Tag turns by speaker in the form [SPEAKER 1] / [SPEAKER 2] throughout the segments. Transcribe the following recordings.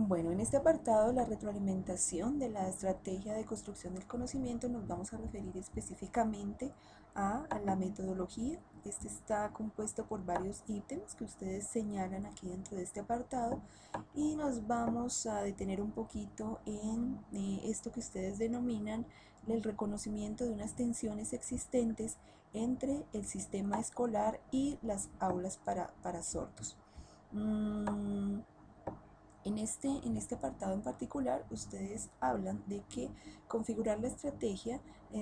[SPEAKER 1] Bueno, en este apartado, la retroalimentación de la estrategia de construcción del conocimiento, nos vamos a referir específicamente a la metodología. Este está compuesto por varios ítems que ustedes señalan aquí dentro de este apartado y nos vamos a detener un poquito en esto que ustedes denominan el reconocimiento de unas tensiones existentes entre el sistema escolar y las aulas para sordos. En este apartado en particular, ustedes hablan de que configurar la estrategia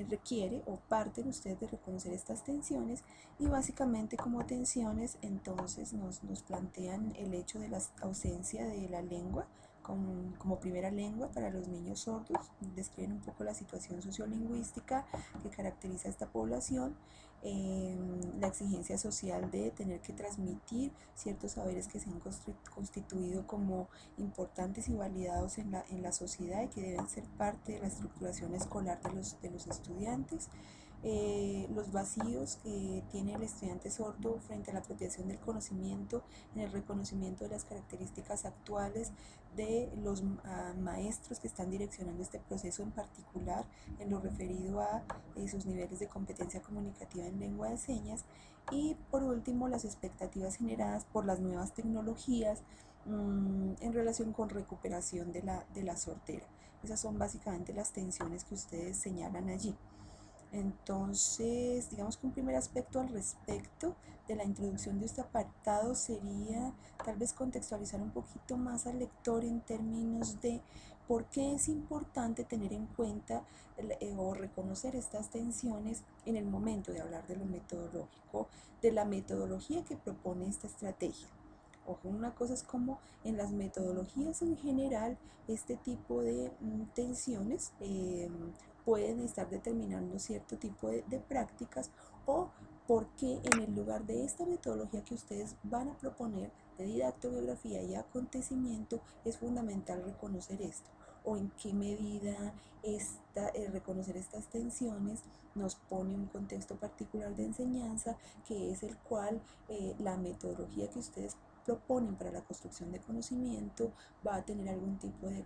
[SPEAKER 1] requiere o parten ustedes de reconocer estas tensiones y básicamente como tensiones entonces nos plantean el hecho de la ausencia de la lengua como primera lengua para los niños sordos, describen un poco la situación sociolingüística que caracteriza a esta población, la exigencia social de tener que transmitir ciertos saberes que se han constituido como importantes y validados en la sociedad y que deben ser parte de la estructuración escolar de los estudiantes. Los vacíos que tiene el estudiante sordo frente a la apropiación del conocimiento, en el reconocimiento de las características actuales de los maestros que están direccionando este proceso en particular en lo referido a sus niveles de competencia comunicativa en lengua de señas, y por último las expectativas generadas por las nuevas tecnologías en relación con recuperación de la sordera. Esas son básicamente las tensiones que ustedes señalan allí. Entonces, digamos que un primer aspecto al respecto de la introducción de este apartado sería tal vez contextualizar un poquito más al lector en términos de por qué es importante tener en cuenta o reconocer estas tensiones en el momento de hablar de lo metodológico, de la metodología que propone esta estrategia. Ojo, una cosa es como en las metodologías en general, este tipo de tensiones pueden estar determinando cierto tipo de prácticas, o porque en el lugar de esta metodología que ustedes van a proponer de didactobiografía y acontecimiento es fundamental reconocer esto, o en qué medida reconocer estas tensiones nos pone un contexto particular de enseñanza que es el cual la metodología que ustedes proponen para la construcción de conocimiento va a tener algún tipo de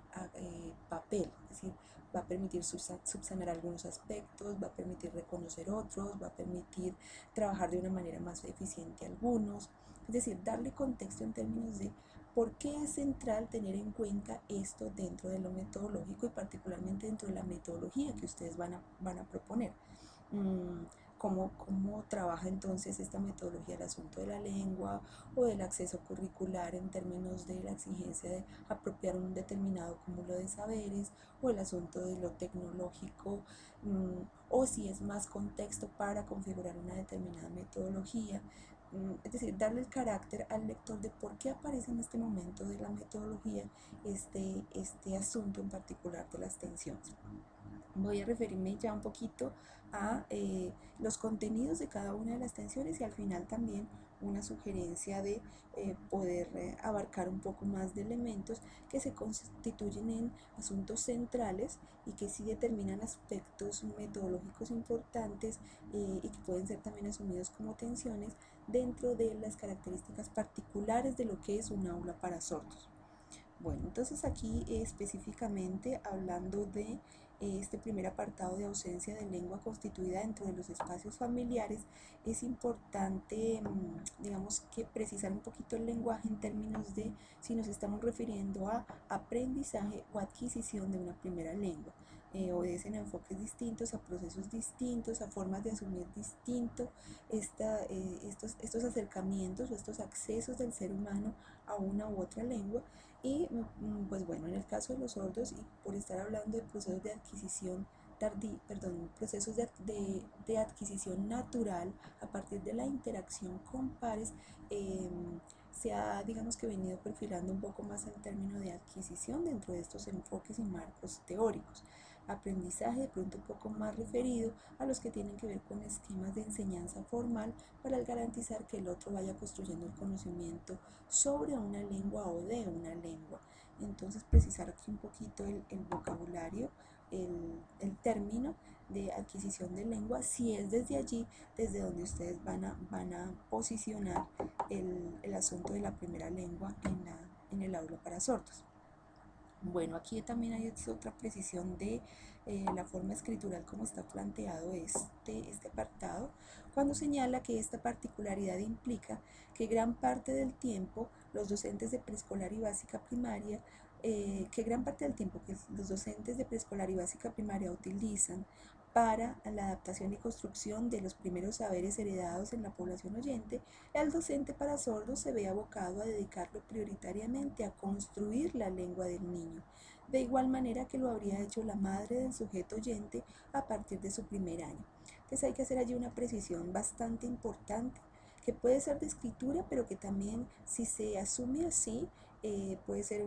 [SPEAKER 1] papel, es decir, va a permitir subsanar algunos aspectos, va a permitir reconocer otros, va a permitir trabajar de una manera más eficiente algunos, es decir, darle contexto en términos de por qué es central tener en cuenta esto dentro de lo metodológico y particularmente dentro de la metodología que ustedes van a proponer. ¿Cómo trabaja entonces esta metodología el asunto de la lengua o del acceso curricular en términos de la exigencia de apropiar un determinado cúmulo de saberes, o el asunto de lo tecnológico, o si es más contexto para configurar una determinada metodología? Es decir, darle el carácter al lector de por qué aparece en este momento de la metodología este asunto en particular de las tensiones. Voy a referirme ya un poquito a los contenidos de cada una de las tensiones y al final también una sugerencia de poder abarcar un poco más de elementos que se constituyen en asuntos centrales y que sí determinan aspectos metodológicos importantes y que pueden ser también asumidos como tensiones dentro de las características particulares de lo que es un aula para sordos. Bueno, entonces aquí específicamente hablando de este primer apartado de ausencia de lengua constituida dentro de los espacios familiares, es importante, digamos que precisar un poquito el lenguaje en términos de si nos estamos refiriendo a aprendizaje o adquisición de una primera lengua. Obedecen a enfoques distintos, a procesos distintos, a formas de asumir distinto estos acercamientos o estos accesos del ser humano a una u otra lengua. Y pues bueno, en el caso de los sordos, y por estar hablando de procesos de adquisición procesos de adquisición natural a partir de la interacción con pares, se ha, digamos que venido perfilando un poco más el término de adquisición dentro de estos enfoques y marcos teóricos. Aprendizaje de pronto un poco más referido a los que tienen que ver con esquemas de enseñanza formal para garantizar que el otro vaya construyendo el conocimiento sobre una lengua o de una lengua. Entonces precisar aquí un poquito el vocabulario, el término de adquisición de lengua, si es desde allí, desde donde ustedes van a posicionar el asunto de la primera lengua en el aula para sordos. Bueno, aquí también hay otra precisión de la forma escritural como está planteado este apartado, cuando señala que esta particularidad implica que gran parte del tiempo los docentes de preescolar y básica primaria, que gran parte del tiempo que los docentes de preescolar y básica primaria utilizan para la adaptación y construcción de los primeros saberes heredados en la población oyente, el docente para sordos se ve abocado a dedicarlo prioritariamente a construir la lengua del niño, de igual manera que lo habría hecho la madre del sujeto oyente a partir de su primer año. Entonces hay que hacer allí una precisión bastante importante, que puede ser de escritura, pero que también, si se asume así, puede ser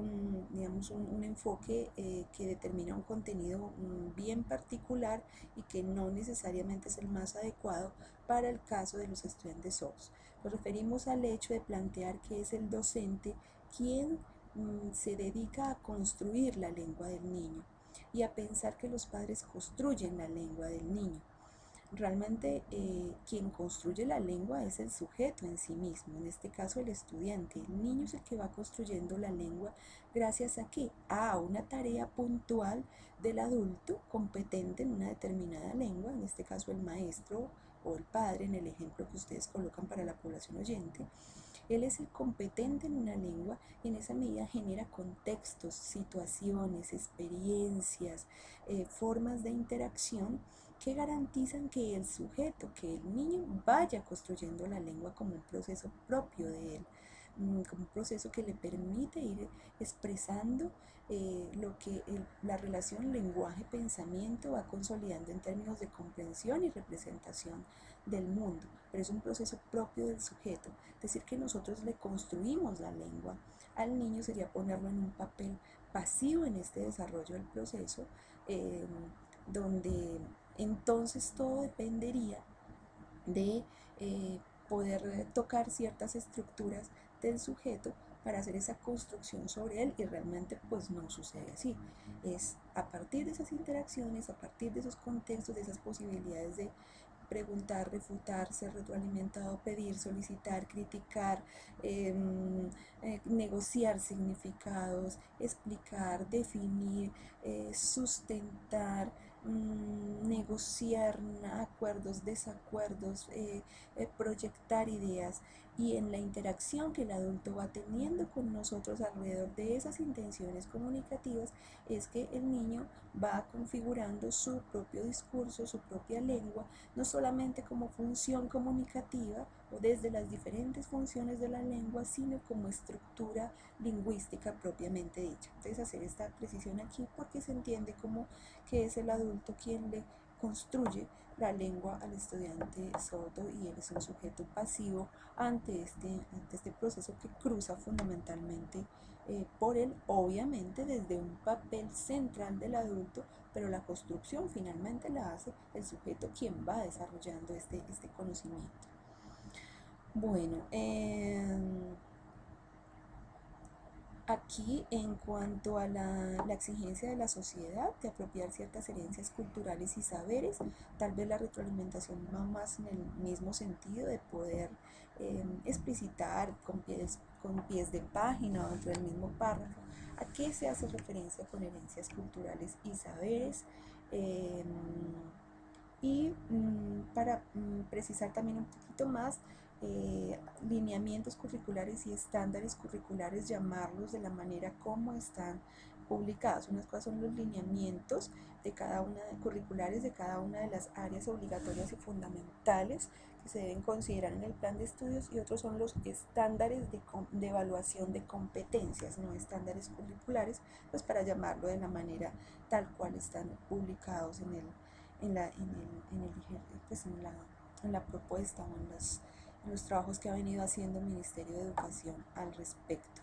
[SPEAKER 1] digamos, un enfoque que determina un contenido bien particular y que no necesariamente es el más adecuado para el caso de los estudiantes sordos. Nos referimos al hecho de plantear que es el docente quien se dedica a construir la lengua del niño y a pensar que los padres construyen la lengua del niño. Realmente quien construye la lengua es el sujeto en sí mismo, en este caso el estudiante. El niño es el que va construyendo la lengua gracias a qué? A una tarea puntual del adulto competente en una determinada lengua, en este caso el maestro o el padre, en el ejemplo que ustedes colocan para la población oyente. Él es el competente en una lengua y en esa medida genera contextos, situaciones, experiencias, formas de interacción que garantizan que el sujeto, que el niño vaya construyendo la lengua como un proceso propio de él, como un proceso que le permite ir expresando lo que la relación lenguaje-pensamiento va consolidando en términos de comprensión y representación del mundo, pero es un proceso propio del sujeto, es decir, que nosotros le construimos la lengua al niño sería ponerlo en un papel pasivo en este desarrollo del proceso, eh, donde entonces todo dependería de poder tocar ciertas estructuras del sujeto para hacer esa construcción sobre él y realmente pues no sucede así. Es a partir de esas interacciones, a partir de esos contextos, de esas posibilidades de preguntar, refutar, ser retroalimentado, pedir, solicitar, criticar, negociar significados, explicar, definir, sustentar, negociar acuerdos, desacuerdos, proyectar ideas y en la interacción que el adulto va teniendo con nosotros alrededor de esas intenciones comunicativas es que el niño va configurando su propio discurso, su propia lengua, no solamente como función comunicativa o desde las diferentes funciones de la lengua, sino como estructura lingüística propiamente dicha. Entonces hacer esta precisión aquí porque se entiende como que es el adulto quien le construye la lengua al estudiante sordo y él es un sujeto pasivo ante este proceso que cruza fundamentalmente por él, obviamente desde un papel central del adulto, pero la construcción finalmente la hace el sujeto quien va desarrollando este conocimiento. Bueno, aquí, en cuanto a la exigencia de la sociedad de apropiar ciertas herencias culturales y saberes, tal vez la retroalimentación va más en el mismo sentido de poder explicitar con pies de página o dentro del mismo párrafo a qué se hace referencia con herencias culturales y saberes. Eh, para precisar también un poquito más, lineamientos curriculares y estándares curriculares, llamarlos de la manera como están publicados. Unas cosas son los lineamientos de cada una curriculares de cada una de las áreas obligatorias y fundamentales que se deben considerar en el plan de estudios y otros son los estándares de evaluación de competencias, no estándares curriculares, pues para llamarlo de la manera tal cual están publicados pues en la propuesta o en los trabajos que ha venido haciendo el Ministerio de Educación al respecto.